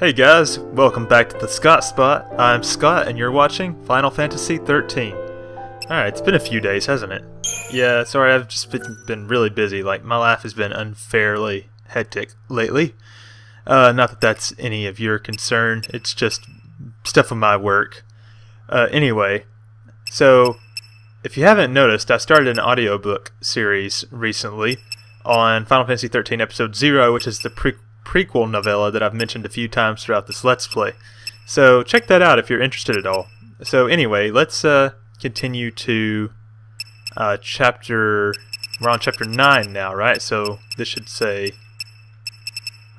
Hey guys, welcome back to TheScottSpot. I'm Scott and you're watching Final Fantasy XIII. Alright, it's been a few days, hasn't it? Yeah, sorry, I've just been really busy. Like, my life has been unfairly hectic lately. Not that that's any of your concern, it's just stuff of my work. Anyway, so if you haven't noticed, I started an audiobook series recently on Final Fantasy XIII Episode 0, which is the prequel novella that I've mentioned a few times throughout this Let's Play. So check that out if you're interested at all. So anyway, let's continue to we're on chapter 9 now, right? So this should say...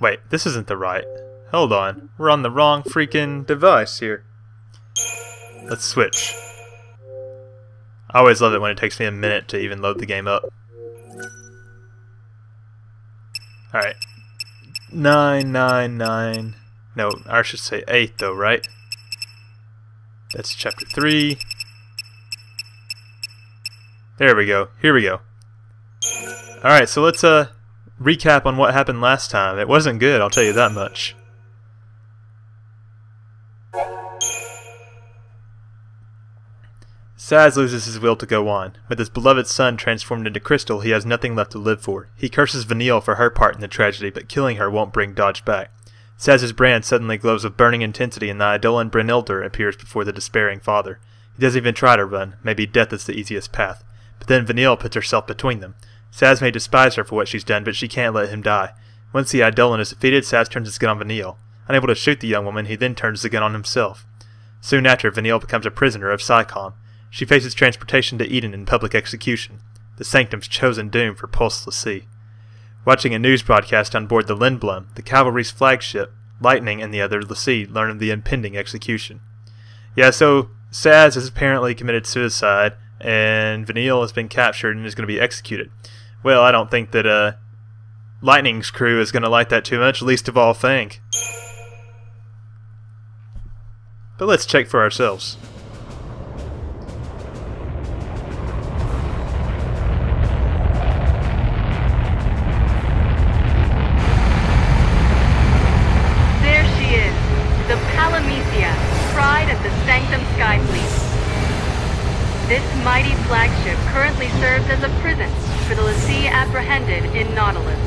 Wait, this isn't the right... Hold on, we're on the wrong freaking device here. Let's switch. I always love it when it takes me a minute to even load the game up. Alright. 999. No, I should say 8 though, right? That's chapter 3. There we go. Here we go. Alright, so let's recap on what happened last time. It wasn't good, I'll tell you that much. Sazh loses his will to go on. With his beloved son transformed into crystal, he has nothing left to live for. He curses Vanille for her part in the tragedy, but killing her won't bring Dodge back. Sazh's brand suddenly glows with burning intensity, and the Eidolon Brynhildr appears before the despairing father. He doesn't even try to run. Maybe death is the easiest path. But then Vanille puts herself between them. Sazh may despise her for what she's done, but she can't let him die. Once the Eidolon is defeated, Sazh turns his gun on Vanille. Unable to shoot the young woman, he then turns the gun on himself. Soon after, Vanille becomes a prisoner of Psychom. She faces transportation to Eden in public execution, the Sanctum's chosen doom for Fal'Cie. Watching a news broadcast on board the Lindblum, the Cavalry's flagship, Lightning and the other L'Cie learn of the impending execution. Yeah, so Sazh has apparently committed suicide, and Vanille has been captured and is going to be executed. Well, I don't think that Lightning's crew is going to like that too much, least of all Fang. But let's check for ourselves. The Palamecia, pride of the Sanctum Skyfleet. This mighty flagship currently serves as a prison for the L'Cie apprehended in Nautilus.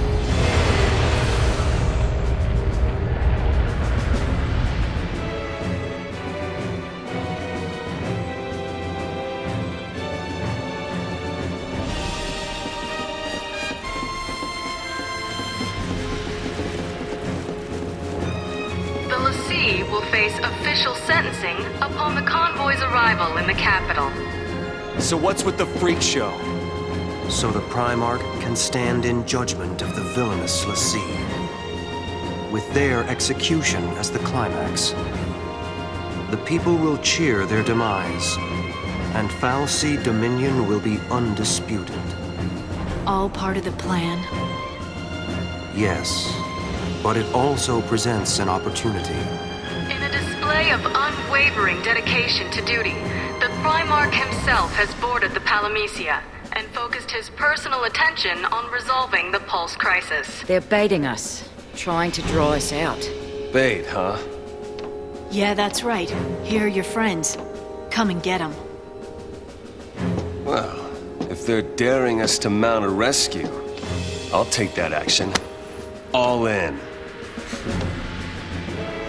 The L'Cie will face official sentencing upon the convoy's arrival in the capital. So what's with the freak show? So the Primarch can stand in judgment of the villainous L'Cie, with their execution as the climax. The people will cheer their demise, and Fal'Cie dominion will be undisputed. All part of the plan? Yes, but it also presents an opportunity. In a display of unwavering dedication to duty, the Primarch himself has boarded the Palamecia and focused his personal attention on resolving the Pulse crisis. They're baiting us, trying to draw us out. Bait, huh? Yeah, that's right. Here are your friends. Come and get them. Well, if they're daring us to mount a rescue, I'll take that action. All in.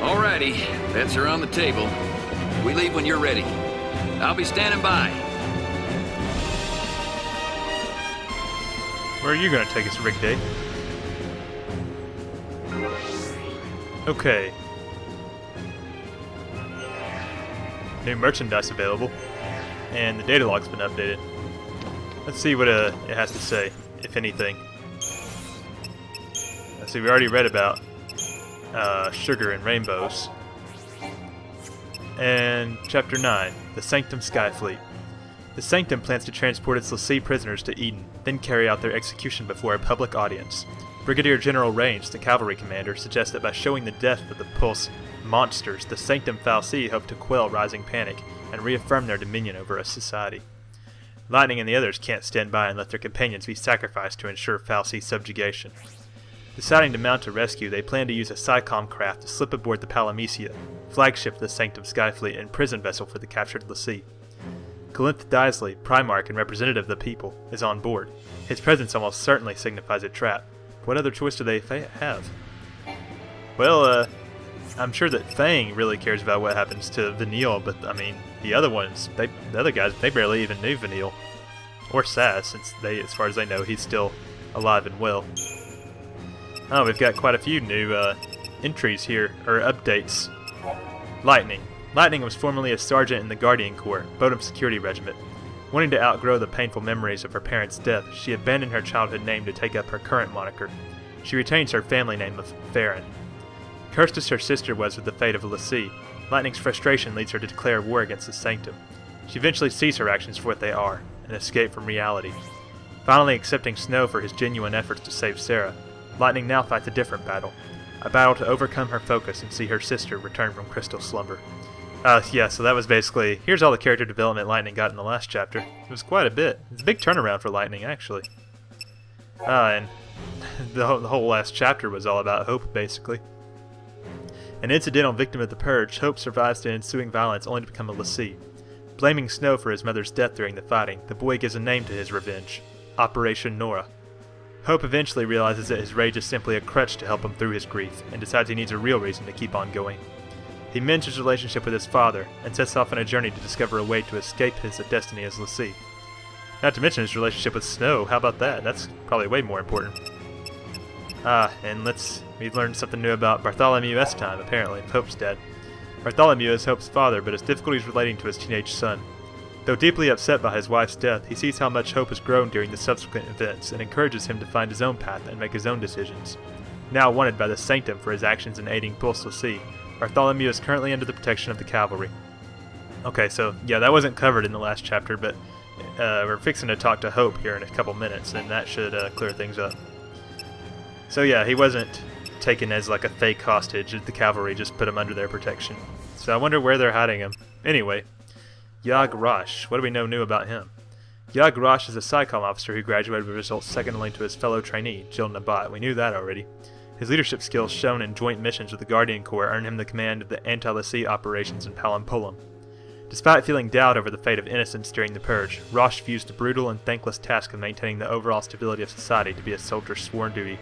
Alrighty, bets are on the table. We leave when you're ready. I'll be standing by. Where are you going to take us, Rick Day? Okay. New merchandise available. And the data log's been updated. Let's see what it has to say, if anything. Let's see, we already read about sugar and rainbows. And Chapter 9, the Sanctum Skyfleet. The Sanctum plans to transport its L'Cie prisoners to Eden, then carry out their execution before a public audience. Brigadier General Range, the cavalry commander, suggests that by showing the death of the Pulse monsters, the Sanctum Fal'Cie hope to quell rising panic and reaffirm their dominion over a society. Lightning and the others can't stand by and let their companions be sacrificed to ensure Fal'Cie's subjugation. Deciding to mount a rescue, they plan to use a Psycom craft to slip aboard the Palamecia, flagship of the Sanctum Skyfleet and prison vessel for the captured FINAL. Galenth Dysley, Primarch and representative of the people, is on board. His presence almost certainly signifies a trap. What other choice do they have? Well, I'm sure that Fang really cares about what happens to Vanille, but I mean, the other ones, the other guys, they barely even knew Vanille. Or Sazh, since as far as they know, he's still alive and well. Oh, we've got quite a few new entries here, or updates. Lightning. Lightning was formerly a sergeant in the Guardian Corps, Bodum Security Regiment. Wanting to outgrow the painful memories of her parents' death, she abandoned her childhood name to take up her current moniker. She retains her family name of Farron. Cursed as her sister was with the fate of FINAL, Lightning's frustration leads her to declare war against the Sanctum. She eventually sees her actions for what they are, an escape from reality. Finally accepting Snow for his genuine efforts to save Sarah, Lightning now fights a different battle. A battle to overcome her focus and see her sister return from crystal slumber. Yeah, so that was basically, here's all the character development Lightning got in the last chapter. It was quite a bit. It's a big turnaround for Lightning, actually. And the whole last chapter was all about Hope, basically. An incidental victim of the Purge, Hope survives the ensuing violence only to become a FINAL. Blaming Snow for his mother's death during the fighting, the boy gives a name to his revenge, Operation Nora. Hope eventually realizes that his rage is simply a crutch to help him through his grief, and decides he needs a real reason to keep on going. He mends his relationship with his father, and sets off on a journey to discover a way to escape his destiny as FINAL. Not to mention his relationship with Snow, how about that? That's probably way more important. And we've learned something new about Bartholomew S. Time, apparently, Hope's dad. Bartholomew is Hope's father, but has difficulties relating to his teenage son. Though deeply upset by his wife's death, he sees how much Hope has grown during the subsequent events, and encourages him to find his own path and make his own decisions. Now wanted by the Sanctum for his actions in aiding FINAL, Bartholomew is currently under the protection of the Cavalry. Okay, so yeah, that wasn't covered in the last chapter, but we're fixing to talk to Hope here in a couple minutes, and that should clear things up. So yeah, he wasn't taken as like a fake hostage. The Cavalry just put him under their protection. So I wonder where they're hiding him. Anyway, Yag Rosh. What do we know new about him? Yag Rosh is a Psycom officer who graduated with results second only to his fellow trainee, Jill Nabat. We knew that already. His leadership skills shown in joint missions with the Guardian Corps earned him the command of the anti-FINAL operations in Palamecia. Despite feeling doubt over the fate of innocents during the Purge, Rosh views the brutal and thankless task of maintaining the overall stability of society to be a soldier's sworn duty.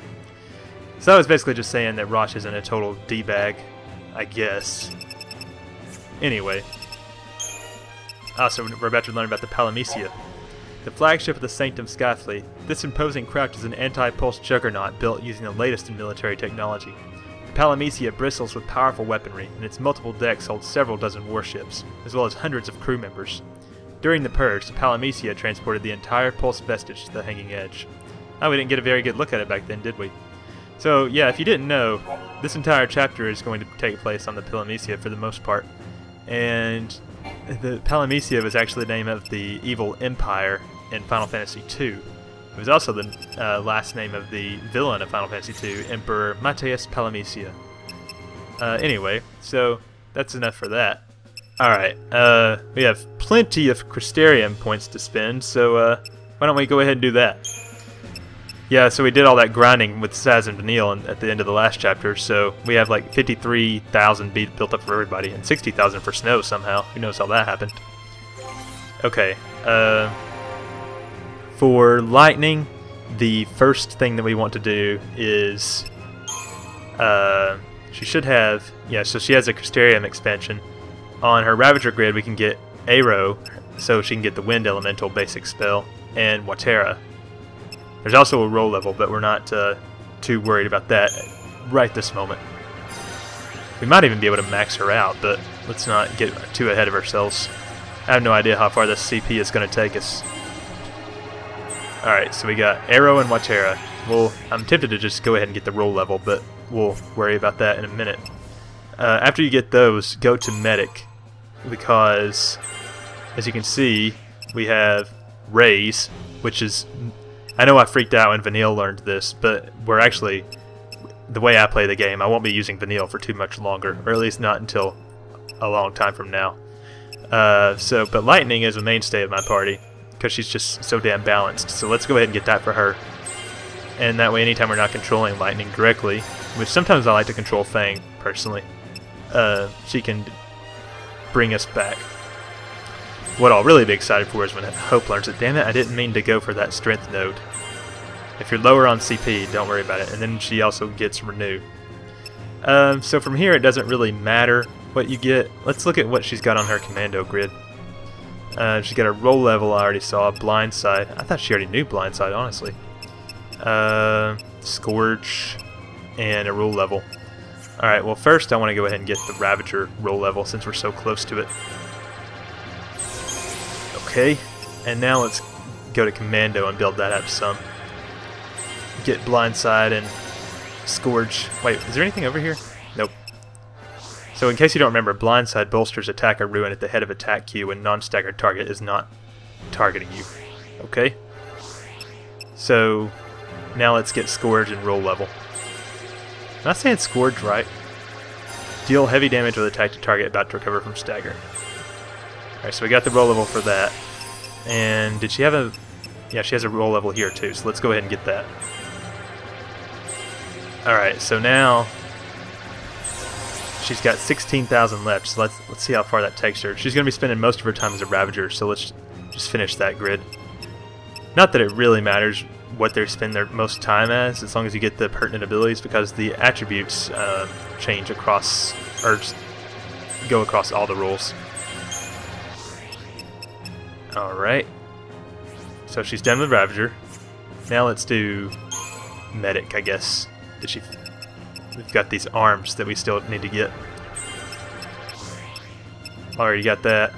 So I was basically just saying that Rosh isn't a total D-bag, I guess. Anyway. So we're about to learn about the Palamecia. The flagship of the Sanctum Skyfleet, this imposing craft is an anti-pulse juggernaut built using the latest in military technology. The Palamecia bristles with powerful weaponry, and its multiple decks hold several dozen warships, as well as hundreds of crew members. During the Purge, the Palamecia transported the entire Pulse vestige to the Hanging Edge. Oh, we didn't get a very good look at it back then, did we? So, yeah, if you didn't know, this entire chapter is going to take place on the Palamecia for the most part. And the Palamecia was actually the name of the evil empire in Final Fantasy II. It was also the last name of the villain of Final Fantasy II, Emperor Matthias Palamecia. Anyway, so that's enough for that. Alright, we have plenty of Crystarium points to spend, so why don't we go ahead and do that? Yeah, so we did all that grinding with Sazh and Vanille at the end of the last chapter, so we have like 53,000 built up for everybody, and 60,000 for Snow somehow. Who knows how that happened. Okay, for Lightning, the first thing that we want to do is, she should have, yeah, so she has a Crystarium expansion. On her Ravager grid we can get Aero, so she can get the Wind Elemental basic spell, and Watera. There's also a roll level, but we're not too worried about that right this moment. We might even be able to max her out, but let's not get too ahead of ourselves. I have no idea how far this CP is going to take us. Alright, so we got Aero and Watera. Well, I'm tempted to just go ahead and get the roll level, but we'll worry about that in a minute. After you get those, go to Medic, because as you can see, we have Raise, which is... I know I freaked out when Vanille learned this, but we're actually, the way I play the game, I won't be using Vanille for too much longer, or at least not until a long time from now. But Lightning is a mainstay of my party, because she's just so damn balanced, so let's go ahead and get that for her. and that way anytime we're not controlling lightning directly, which sometimes I like to control Fang personally, she can bring us back. What I'll really be excited for is when Hope learns it. Damn it, I didn't mean to go for that strength node. If you're lower on CP, don't worry about it. And then she also gets Renew. So from here, it doesn't really matter what you get. Let's look at what she's got on her commando grid. She's got a roll level I already saw, Blindside. I thought she already knew Blindside, honestly. Scourge, and a roll level. Alright, well first I want to go ahead and get the Ravager roll level since we're so close to it. Okay, and now let's go to Commando and build that up some. Get Blindside and Scourge. Wait, is there anything over here? Nope. So in case you don't remember, Blindside bolsters attack or ruin at the head of attack queue when non-staggered target is not targeting you. Okay? So now let's get Scourge and roll level. Am I saying Scourge right? Deal heavy damage with attack to target about to recover from stagger. Alright, so we got the roll level for that. And did she have a... Yeah, she has a roll level here too, so let's go ahead and get that. Alright, so now she's got 16,000 left, so let's see how far that takes her. She's going to be spending most of her time as a Ravager, so let's just finish that grid. Not that it really matters what they spend their most time as long as you get the pertinent abilities, because the attributes change across, or go across all the roles. Alright, so she's done with Ravager. Now let's do Medic, I guess. We've got these arms that we still need to get. Already got that.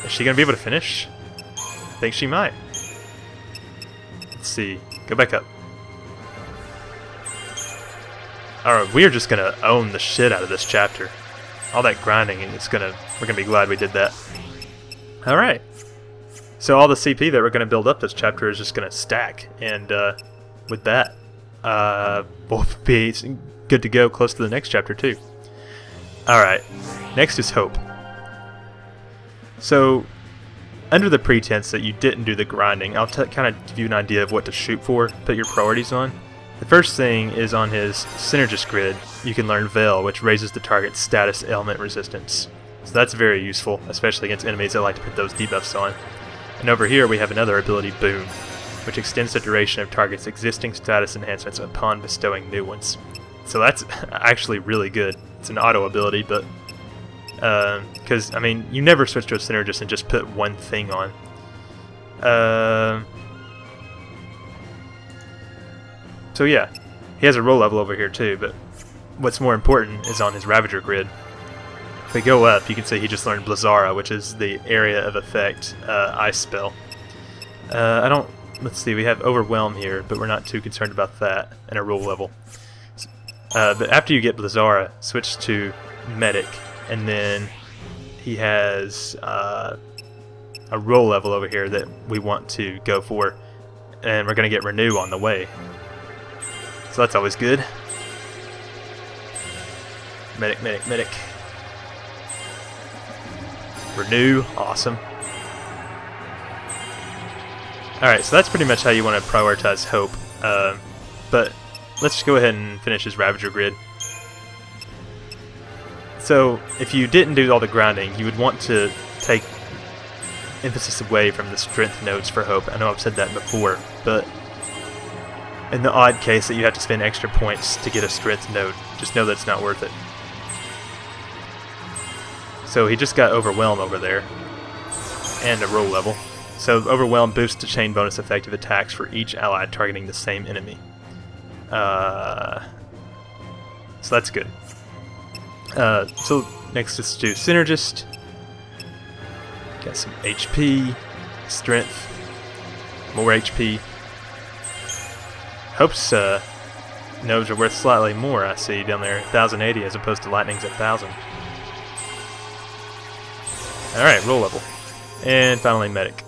Is she going to be able to finish? I think she might. Let's see. Go back up. Alright, we are just going to own the shit out of this chapter. All that grinding, we're going to be glad we did that. Alright. So all the CP that we're going to build up this chapter is just going to stack. And with that, we'll be good to go close to the next chapter too. Alright, next is Hope. So, under the pretense that you didn't do the grinding, I'll kind of give you an idea of what to shoot for, put your priorities on. The first thing is on his Synergist grid, you can learn Veil, which raises the target's status ailment resistance. So that's very useful, especially against enemies that like to put those debuffs on. And over here we have another ability, Boom, which extends the duration of target's existing status enhancements upon bestowing new ones. So that's actually really good. It's an auto ability, but because I mean, you never switch to a Synergist and just put one thing on. So yeah, he has a roll level over here too, but what's more important is on his Ravager grid. If we go up, you can see he just learned Blizzara, which is the area of effect ice spell. Let's see, we have Overwhelm here, but we're not too concerned about that, and a roll level. But after you get Blizzara, switch to Medic, and then he has a roll level over here that we want to go for, and we're going to get Renew on the way. So that's always good. Medic, Medic, Medic. Renew, awesome. Alright, so that's pretty much how you want to prioritize Hope. But let's just go ahead and finish his Ravager grid. So, if you didn't do all the grinding, you would want to take emphasis away from the strength nodes for Hope. I know I've said that before, but in the odd case that you have to spend extra points to get a strength node, just know that it's not worth it. So he just got Overwhelm over there, and a roll level. So Overwhelm boosts the chain bonus effective attacks for each ally targeting the same enemy. So that's good. So next is to Synergist. Got some HP, strength, more HP. Hope's nodes are worth slightly more, I see down there, 1080 as opposed to Lightning's 1000. Alright, roll level. And finally Medic.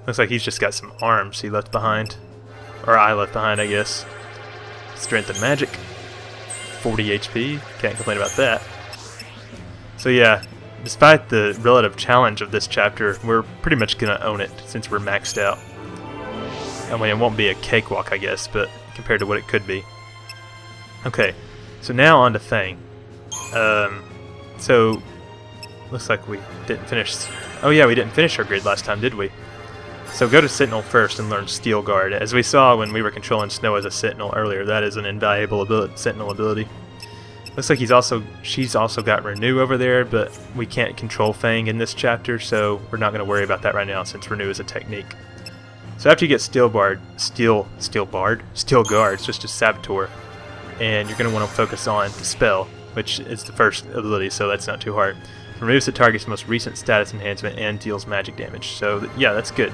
Looks like he's just got some arms he left behind. Or I left behind, I guess. Strength and Magic. 40 HP. Can't complain about that. So yeah, despite the relative challenge of this chapter, we're pretty much going to own it since we're maxed out. I mean, it won't be a cakewalk, I guess, but compared to what it could be. Okay, so now on to Fang. So, looks like we didn't finish... Oh yeah, we didn't finish our grid last time, did we? So go to Sentinel first and learn Steel Guard. As we saw when we were controlling Snow as a Sentinel earlier, that is an invaluable Sentinel ability. Looks like she's also got Renew over there, but we can't control Fang in this chapter, so we're not going to worry about that right now since Renew is a technique. So after you get Steel Guard, it's just a Saboteur, and you're going to want to focus on Dispel, which is the first ability, so that's not too hard. Removes the target's most recent status enhancement and deals magic damage, so yeah, that's good.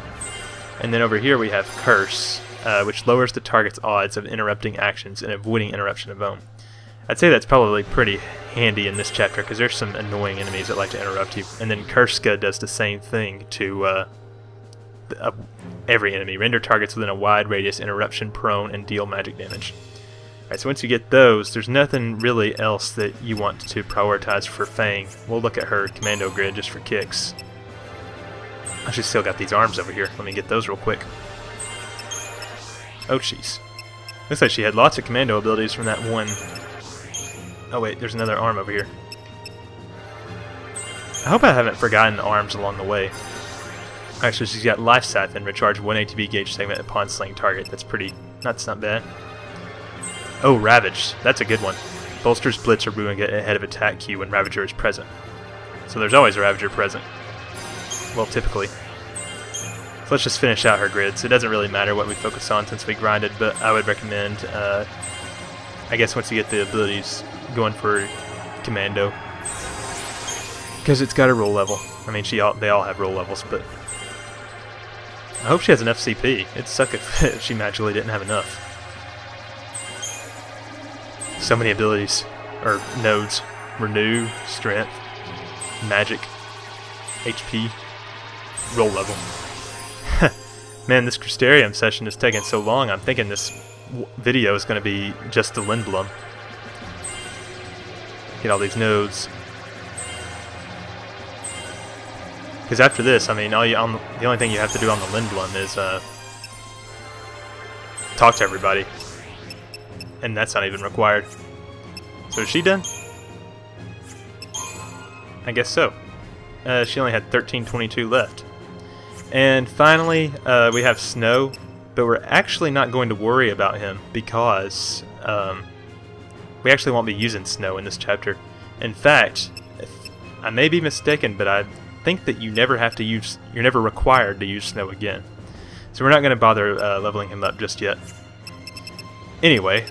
And then over here we have Curse, which lowers the target's odds of interrupting actions and avoiding interruption of own. I'd say that's probably pretty handy in this chapter because there's some annoying enemies that like to interrupt you. And then Kurska does the same thing to every enemy. Render targets within a wide radius interruption prone and deal magic damage. Alright, so once you get those, there's nothing really else that you want to prioritize for Fang. We'll look at her commando grid just for kicks. Oh, she's still got these arms over here. Let me get those real quick. Oh, jeez. Looks like she had lots of commando abilities from that one... Oh wait, there's another arm over here. I hope I haven't forgotten arms along the way. Alright, so she's got Life Siphon, recharge 1 ATB gauge segment upon slaying target. That's not bad. Oh, Ravage. That's a good one. Bolsters Blitz or Ruin get ahead of attack Q when Ravager is present. So there's always a Ravager present. Well, typically. So let's just finish out her grids. It doesn't really matter what we focus on since we grinded, but I would recommend, I guess once you get the abilities, going for Commando. Because it's got a roll level. I mean, they all have roll levels, but... I hope she has enough CP. It'd suck if she magically didn't have enough. So many abilities, or nodes. Renew, Strength, Magic, HP, roll level. Man, this Crystarium session is taking so long, I'm thinking this video is going to be just the Lindblum. Get all these nodes. Because after this, I mean, the only thing you have to do on the Lindblum is talk to everybody. And that's not even required. So is she done? I guess so. She only had 1322 left. And finally, we have Snow, but we're actually not going to worry about him because we actually won't be using Snow in this chapter. In fact, I may be mistaken, but I think that you're never required to use Snow again. So we're not going to bother leveling him up just yet. Anyway,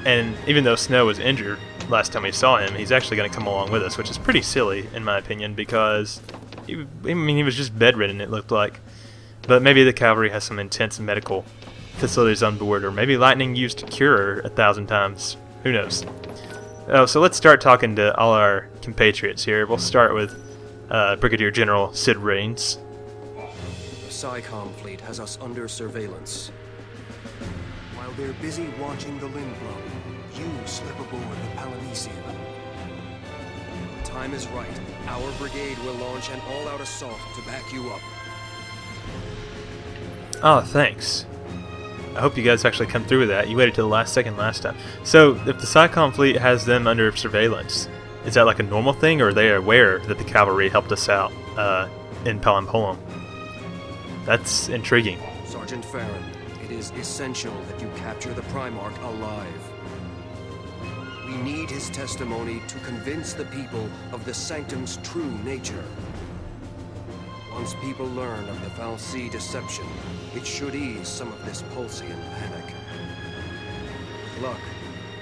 and even though Snow was injured last time we saw him, he's actually going to come along with us, which is pretty silly in my opinion because he was just bedridden, it looked like. But maybe the Cavalry has some intense medical facilities on board, or maybe lightning used to cure her 1,000 times. Who knows? Oh, so let's start talking to all our compatriots here. We'll start with Brigadier General Sid Raines. The Sanctum Fleet has us under surveillance. While they're busy watching the Lindblum, you slip aboard the Palamecia. The time is right. Our brigade will launch an all-out assault to back you up. Oh, thanks. I hope you guys actually come through with that. You waited till the last second last time. So, if the Sanctum Fleet has them under surveillance, is that like a normal thing, or are they aware that the Cavalry helped us out in Palamecia? That's intriguing. Sergeant Farron, it is essential that you capture the Primarch alive. We need his testimony to convince the people of the Sanctum's true nature. Once people learn of the Fal'Cie deception, it should ease some of this Pulsian panic. With luck,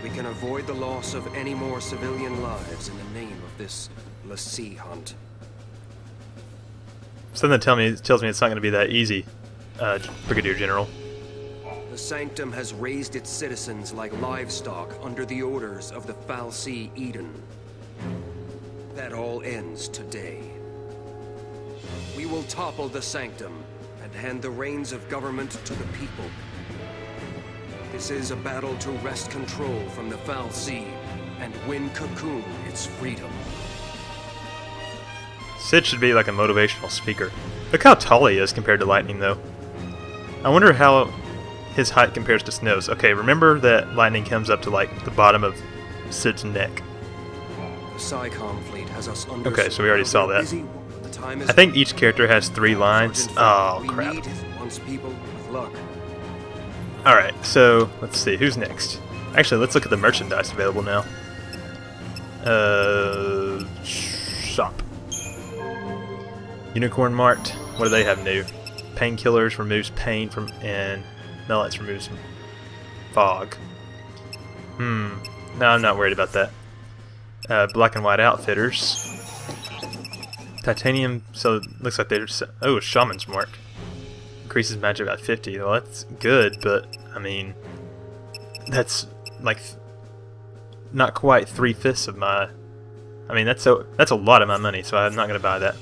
we can avoid the loss of any more civilian lives in the name of this Lassie hunt. Something tells me it's not going to be that easy, Brigadier General. The Sanctum has raised its citizens like livestock under the orders of the Fal'Cie Eden. That all ends today. We will topple the Sanctum and hand the reins of government to the people. This is a battle to wrest control from the Fal'Cie and win Cocoon its freedom. Sid should be like a motivational speaker. Look how tall he is compared to Lightning, though. I wonder how his height compares to Snow's. Okay, remember that Lightning comes up to, like, the bottom of Cid's neck. The Sanctum Fleet has us under. Okay, so we already saw that. Busy. The time is I think each character has 3 lines. Oh, crap. Once people with luck. Alright, so let's see, who's next? Actually, let's look at the merchandise available now. Shop. Unicorn Mart. What do they have new? Painkillers removes pain from, and Melons removes fog. No, I'm not worried about that. Black and white outfitters. Titanium, so it looks like they're just, oh, Shaman's Mark. Increases magic by 50. Well, that's good, but, I mean, that's like not quite 3/5 of my, I mean, that's a lot of my money, so I'm not going to buy that.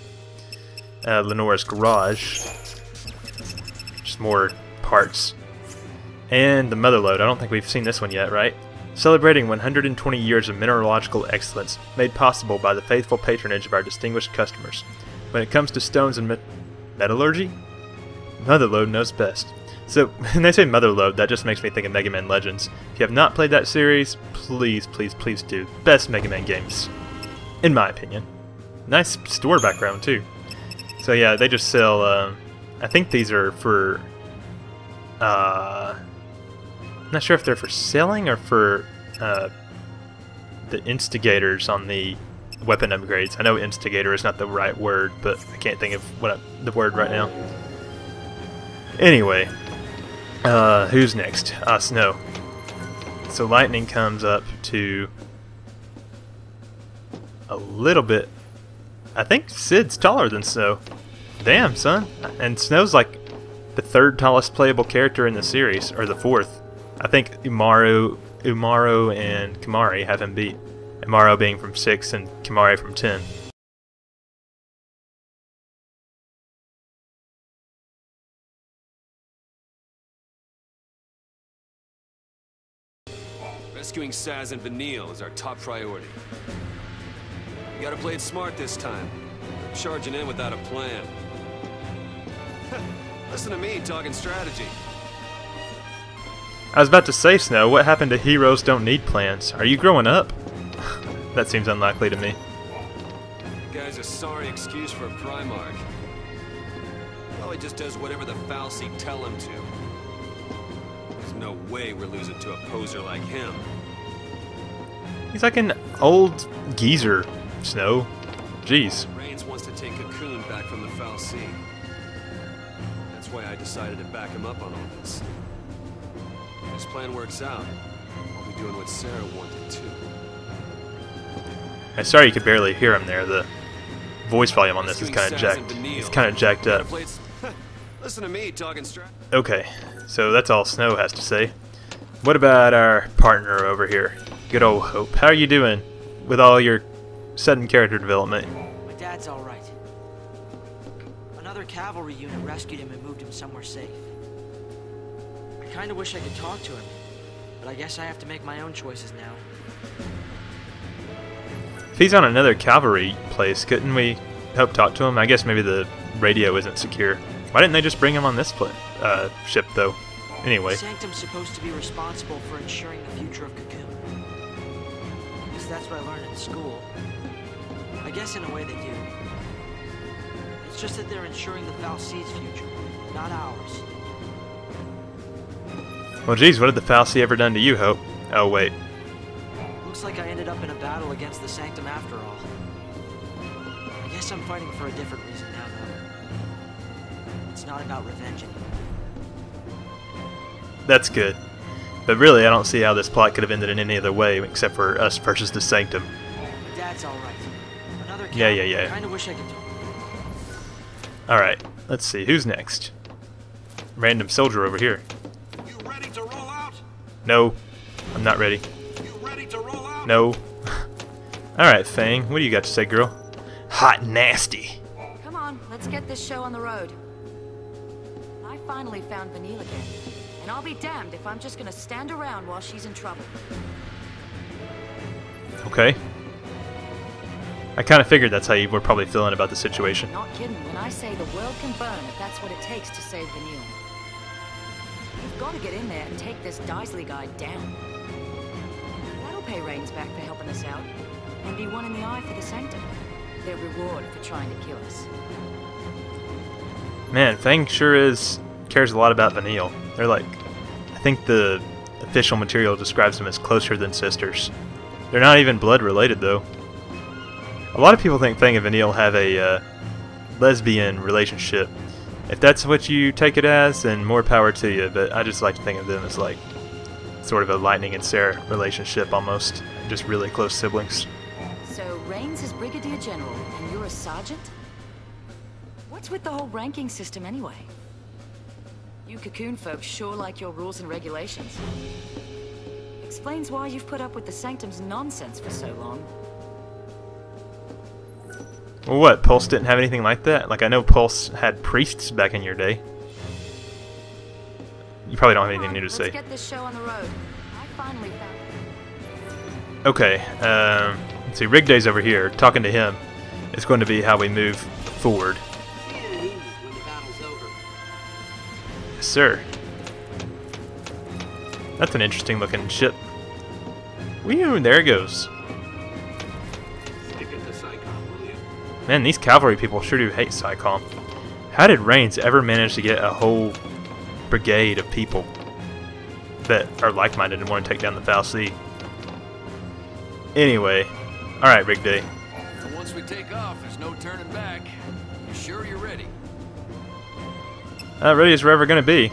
Lenora's Garage. Just more parts. And the Motherlode. I don't think we've seen this one yet, right? Celebrating 120 years of mineralogical excellence, made possible by the faithful patronage of our distinguished customers. When it comes to stones and metallurgy, Motherlode knows best. So, when they say Motherlode, that just makes me think of Mega Man Legends. If you have not played that series, please, please, please do. Best Mega Man games. In my opinion. Nice store background, too. So yeah, they just sell, I think these are for, I'm not sure if they're for selling or for the instigators on the weapon upgrades. I know instigator is not the right word, but I can't think of the word right now. Anyway, who's next? Snow. So Lightning comes up to a little bit. I think Cid's taller than Snow. Damn, son. And Snow's like the 3rd tallest playable character in the series, or the 4th. I think Umaru and Kimari have him beat. Umaru being from 6 and Kimari from 10. Rescuing Sazh and Vanille is our top priority. You gotta play it smart this time. Charging in without a plan. Listen to me talking strategy. I was about to say, Snow, what happened to heroes don't need plans? Are you growing up? That seems unlikely to me. The guy's a sorry excuse for a Primarch. Well, he just does whatever the Fal'Cie tell him to. There's no way we're losing to a poser like him. He's like an old geezer, Snow. Jeez. Reigns wants to take Cocoon back from the Fal'Cie. That's why I decided to back him up on all this. If this plan works out, I'll be doing what Sarah wanted too. I'm sorry you could barely hear him there. The voice volume on this is kind of jacked. It's kind of jacked up. Listen to me talking strategy. Okay, so that's all Snow has to say. What about our partner over here? Good old Hope. How are you doing with all your sudden character development? My dad's all right. Another cavalry unit rescued him and moved him somewhere safe. I kind of wish I could talk to him, but I guess I have to make my own choices now. If he's on another cavalry place, couldn't we help talk to him? I guess maybe the radio isn't secure. Why didn't they just bring him on this ship, though? Anyway. Sanctum's supposed to be responsible for ensuring the future of Cocoon. At least that's what I learned in school. I guess in a way they do. It's just that they're ensuring the Fal'Cie's future, not ours. Well, geez, what had the Fal'Cie ever done to you, Hope? Oh, wait. Looks like I ended up in a battle against the Sanctum after all. I guess I'm fighting for a different reason now, though. It's not about revenge anymore. That's good. But really, I don't see how this plot could have ended in any other way except for us versus the Sanctum. My dad's all right. Another Yeah. I kind of wish I could talk. Alright, let's see. Who's next? Random soldier over here. You ready to roll out? No, I'm not ready. You ready to roll out? No. Alright, Fang, what do you got to say, girl? Hot and nasty. Come on, let's get this show on the road. I finally found Vanille again, and I'll be damned if I'm just gonna stand around while she's in trouble. Okay. I kind of figured that's how you were probably feeling about the situation. Not kidding when I say the world can burn if that's what it takes to save Vanille. We've got to get in there and take this Dysley guy down. That'll pay Rains back for helping us out, and be one in the eye for the Sanctum. Their reward for trying to kill us. Man, Fang sure cares a lot about Vanille. They're like, I think the official material describes them as closer than sisters. They're not even blood related though. A lot of people think Fang and Vanille have a lesbian relationship. If that's what you take it as, then more power to you, but I just like to think of them as like sort of a Lightning and Sarah relationship almost. Just really close siblings. So Rains is Brigadier General, and you're a sergeant? What's with the whole ranking system anyway? You Cocoon folks sure like your rules and regulations. Explains why you've put up with the Sanctum's nonsense for so long. Well, what? Pulse didn't have anything like that? Like, I know Pulse had priests back in your day. You probably don't have anything new to say. Let's get this show on the road. I finally found... Okay, let's see, Rig Day's over here. Talking to him is going to be how we move forward. Yes, sir. That's an interesting looking ship. Whew, there it goes. Man, these cavalry people sure do hate Psycom. How did Rains ever manage to get a whole brigade of people that are like-minded and want to take down the Fal'Cie? Anyway, alright, Rig Day. And once we take off, there's no turning back. You sure you're ready? Ready as we're ever going to be.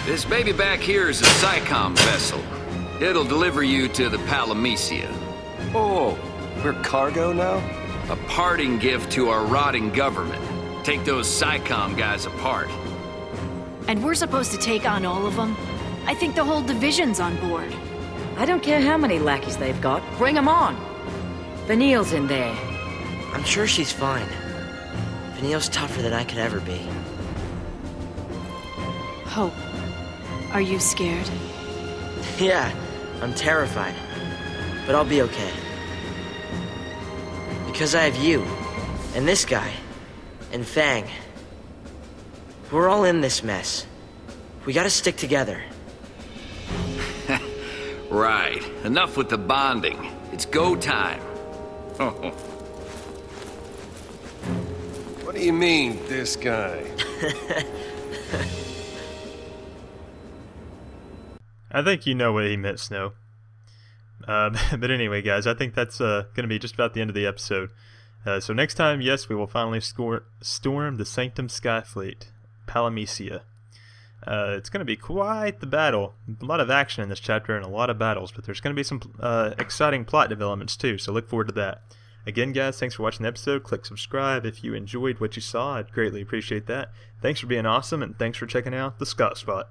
This baby back here is a Psycom vessel. It'll deliver you to the Palamecia. Oh, we're cargo now? A parting gift to our rotting government. Take those Psycom guys apart. And we're supposed to take on all of them? I think the whole division's on board. I don't care how many lackeys they've got. Bring them on. Vanille's in there. I'm sure she's fine. Vanille's tougher than I could ever be. Hope, are you scared? Yeah, I'm terrified. But I'll be okay. Because I have you, and this guy, and Fang. We're all in this mess. We gotta stick together. Right. Enough with the bonding. It's go time. What do you mean, this guy? I think you know what he meant, Snow. But anyway, guys, I think that's going to be just about the end of the episode. So next time, yes, we will finally storm the Sanctum Skyfleet, Palamecia. It's going to be quite the battle. A lot of action in this chapter and a lot of battles, but there's going to be some exciting plot developments too, so look forward to that. Again, guys, thanks for watching the episode. Click subscribe if you enjoyed what you saw. I'd greatly appreciate that. Thanks for being awesome, and thanks for checking out TheScottSpot.